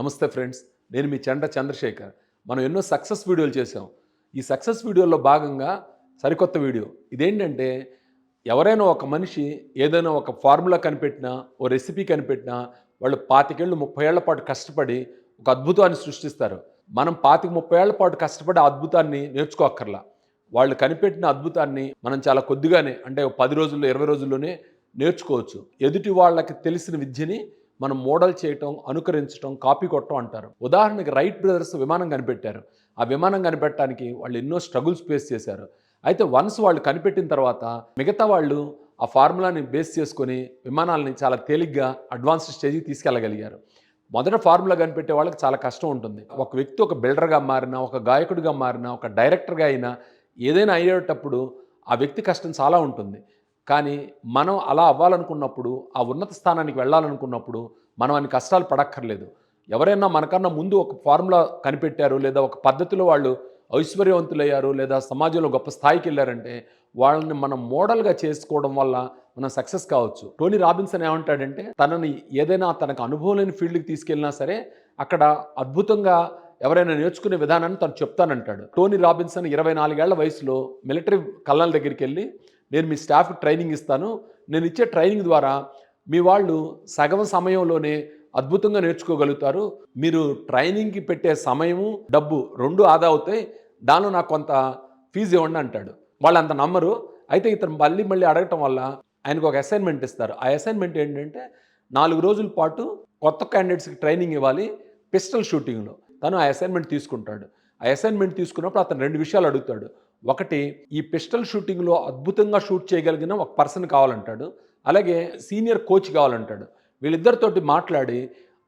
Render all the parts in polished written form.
నమస్తే ఫ్రెండ్స్, నేను మీ చెండ చంద్రశేఖర్. మనం ఎన్నో సక్సెస్ వీడియోలు చేసాం. ఈ సక్సెస్ వీడియోలో భాగంగా సరికొత్త వీడియో. ఇదేంటంటే ఎవరైనా ఒక మనిషి ఏదైనా ఒక ఫార్ములా కనిపెట్టినా, ఓ రెసిపీ కనిపెట్టినా వాళ్ళు 25 ఏళ్ళు 30 ఏళ్ల పాటు కష్టపడి ఒక అద్భుతాన్ని సృష్టిస్తారు. మనం 25, 30 ఏళ్ల పాటు కష్టపడి ఆ అద్భుతాన్ని నేర్చుకోక్కర్లా. వాళ్ళు కనిపెట్టిన అద్భుతాన్ని మనం చాలా కొద్దిగానే అంటే 10 రోజుల్లో, 20 రోజుల్లోనే నేర్చుకోవచ్చు. ఎదుటి వాళ్ళకి తెలిసిన విద్యని మనం మోడల్ చేయటం, అనుకరించటం, కాపీ కొట్టడం అంటారు. ఉదాహరణకి రైట్ బ్రదర్స్ విమానం కనిపెట్టారు. ఆ విమానం కనిపెట్టడానికి వాళ్ళు ఎన్నో స్ట్రగుల్స్ ఫేస్ చేశారు. అయితే వన్స్ వాళ్ళు కనిపెట్టిన తర్వాత మిగతా వాళ్ళు ఆ ఫార్ములాని బేస్ చేసుకొని విమానాలని చాలా తేలిగ్గా అడ్వాన్స్డ్ స్టేజ్‌కి తీసుకెళ్ళగలిగారు. మొదట ఫార్ములా కనిపెట్టే వాళ్ళకి చాలా కష్టం ఉంటుంది. ఒక వ్యక్తి ఒక బిల్డర్‌గా మారినా, ఒక గాయకుడిగా మారినా, ఒక డైరెక్టర్‌గా అయినా ఏదైనా అయ్యేటప్పుడు ఆ వ్యక్తి కష్టం చాలా ఉంటుంది. కానీ మనం అలా అవ్వాలనుకున్నప్పుడు, ఆ ఉన్నత స్థానానికి వెళ్ళాలనుకున్నప్పుడు మనం అన్ని కష్టాలు పడక్కర్లేదు. ఎవరైనా మనకన్నా ముందు ఒక ఫార్ములా కనిపెట్టారు, లేదా ఒక పద్ధతిలో వాళ్ళు ఐశ్వర్యవంతులయ్యారు, లేదా సమాజంలో గొప్ప స్థాయికెళ్లారంటే వాళ్ళని మనం మోడల్‌గా చేసుకోవడం వల్ల మనం సక్సెస్ కావచ్చు. టోనీ రాబిన్సన్ ఏమంటాడంటే తనని ఏదైనా తనకు అనుభవం లేని ఫీల్డ్‌కి తీసుకెళ్ళినా సరే అక్కడ అద్భుతంగా ఎవరైనా నేర్చుకునే విధానాన్ని తను చెప్తానంటాడు. టోనీ రాబిన్సన్ 24 ఏళ్ల వయసులో మిలిటరీ కల్నల్ దగ్గరికెళ్ళి నేను మీ స్టాఫ్‌కి ట్రైనింగ్ ఇస్తాను. నేను ఇచ్చే ట్రైనింగ్ ద్వారా మీ వాళ్ళు సగం సమయంలోనే అద్భుతంగా నేర్చుకోగలుగుతారు. మీరు ట్రైనింగ్‌కి పెట్టే సమయము, డబ్బు 2 ఆదా అవుతాయి. దానిలో నాకు కొంత ఫీజ్ ఇవ్వండి అంటాడు. వాళ్ళంత నమ్మరు. అయితే ఇతను మళ్ళీ మళ్ళీ అడగటం వల్ల ఆయనకు ఒక అసైన్‌మెంట్ ఇస్తారు. ఆ అసైన్‌మెంట్ ఏంటంటే 4 రోజుల పాటు కొత్త క్యాండిడేట్స్‌కి ట్రైనింగ్ ఇవ్వాలి పిస్టల్ షూటింగ్‌లో. తను ఆ అసైన్‌మెంట్ తీసుకుంటాడు. ఆ అసైన్‌మెంట్ తీసుకున్నప్పుడు అతను 2 విషయాలు అడుగుతాడు. ఒకటి ఈ పిస్టల్ షూటింగ్‌లో అద్భుతంగా షూట్ చేయగలిగిన ఒక పర్సన్ కావాలంటాడు. అలాగే సీనియర్ కోచ్ కావాలంటాడు. వీళ్ళిద్దరితోటి మాట్లాడి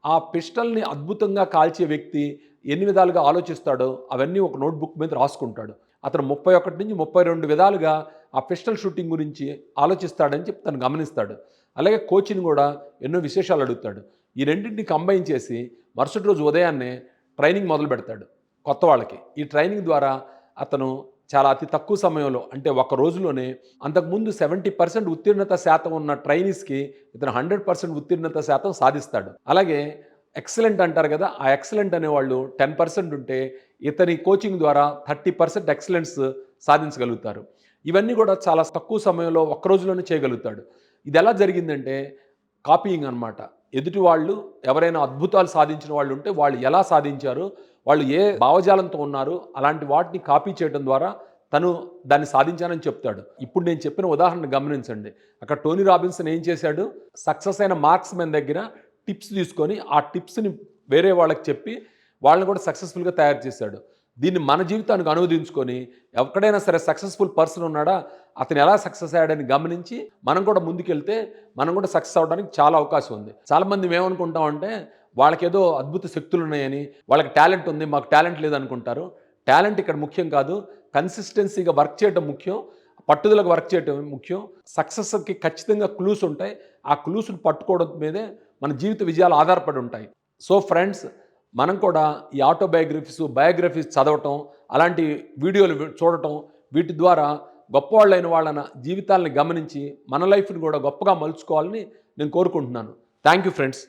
ఆ పిస్టల్‌ని అద్భుతంగా కాల్చే వ్యక్తి ఎన్ని విధాలుగా ఆలోచిస్తాడో అవన్నీ ఒక నోట్‌బుక్ మీద రాసుకుంటాడు. అతను 31 నుంచి 32 విధాలుగా ఆ పిస్టల్ షూటింగ్ గురించి ఆలోచిస్తాడని చెప్పి తను గమనిస్తాడు. అలాగే కోచ్‌ని కూడా ఎన్నో విశేషాలు అడుగుతాడు. ఈ రెండింటిని కంబైన్ చేసి మరుసటి రోజు ఉదయాన్నే ట్రైనింగ్ మొదలుపెడతాడు కొత్త వాళ్ళకి. ఈ ట్రైనింగ్ ద్వారా అతను చాలా అతి తక్కువ సమయంలో అంటే ఒక రోజులోనే అంతకుముందు 70% ఉత్తీర్ణత శాతం ఉన్న ట్రైనీస్‌కి ఇతను 100% ఉత్తీర్ణత శాతం సాధిస్తాడు. అలాగే ఎక్సలెంట్ అంటారు కదా! ఆ ఎక్సలెంట్ అనేవాళ్ళు 10% ఉంటే ఇతని కోచింగ్ ద్వారా 30% ఎక్సలెన్స్ సాధించగలుగుతారు. ఇవన్నీ కూడా చాలా తక్కువ సమయంలో ఒక్క రోజులోనే చేయగలుగుతాడు. ఇదెలా జరిగిందంటే కాపీయింగ్ అనమాట. ఎదుటి వాళ్ళు ఎవరైనా అద్భుతాలు సాధించిన వాళ్ళు ఉంటే వాళ్ళు ఎలా సాధించారు, వాళ్ళు ఏ భావజాలంతో ఉన్నారు, అలాంటి వాటిని కాపీ చేయడం ద్వారా తను దాన్ని సాధించానని చెప్తాడు. ఇప్పుడు నేను చెప్పిన ఉదాహరణ గమనించండి. అక్కడ టోనీ రాబిన్సన్ ఏం చేశాడు, సక్సెస్ అయిన మార్క్స్‌మెన్ దగ్గర టిప్స్ తీసుకొని, ఆ టిప్స్‌ని వేరే వాళ్ళకి చెప్పి వాళ్ళని కూడా సక్సెస్‌ఫుల్‌గా తయారు చేశాడు. దీన్ని మన జీవితానికి అనువదించుకొని ఎక్కడైనా సరే సక్సెస్‌ఫుల్ పర్సన్ ఉన్నాడా, అతను ఎలా సక్సెస్ అయ్యాడని గమనించి మనం కూడా ముందుకెళ్తే మనం కూడా సక్సెస్ అవ్వడానికి చాలా అవకాశం ఉంది. చాలామంది మేమనుకుంటామంటే వాళ్ళకేదో అద్భుత శక్తులున్నాయని, వాళ్ళకి టాలెంట్ ఉంది, మాకు టాలెంట్ లేదనుకుంటారు. టాలెంట్ ఇక్కడ ముఖ్యం కాదు. కన్సిస్టెన్సీగా వర్క్ చేయడం ముఖ్యం. పట్టుదలకు వర్క్ చేయడం ముఖ్యం. సక్సెస్‌కి ఖచ్చితంగా క్లూస్ ఉంటాయి. ఆ క్లూస్‌ని పట్టుకోవడం మీదే మన జీవిత విజయాలు ఆధారపడి ఉంటాయి. సో ఫ్రెండ్స్, మనం కూడా ఈ ఆటోబయోగ్రఫీస్, బయోగ్రఫీస్ చదవటం, అలాంటి వీడియోలు చూడటం, వీటి ద్వారా గొప్పవాళ్ళైన వాళ్ళ జీవితాలను గమనించి మన లైఫ్‌ని కూడా గొప్పగా మలుచుకోవాలని నేను కోరుకుంటున్నాను. Thank you friends.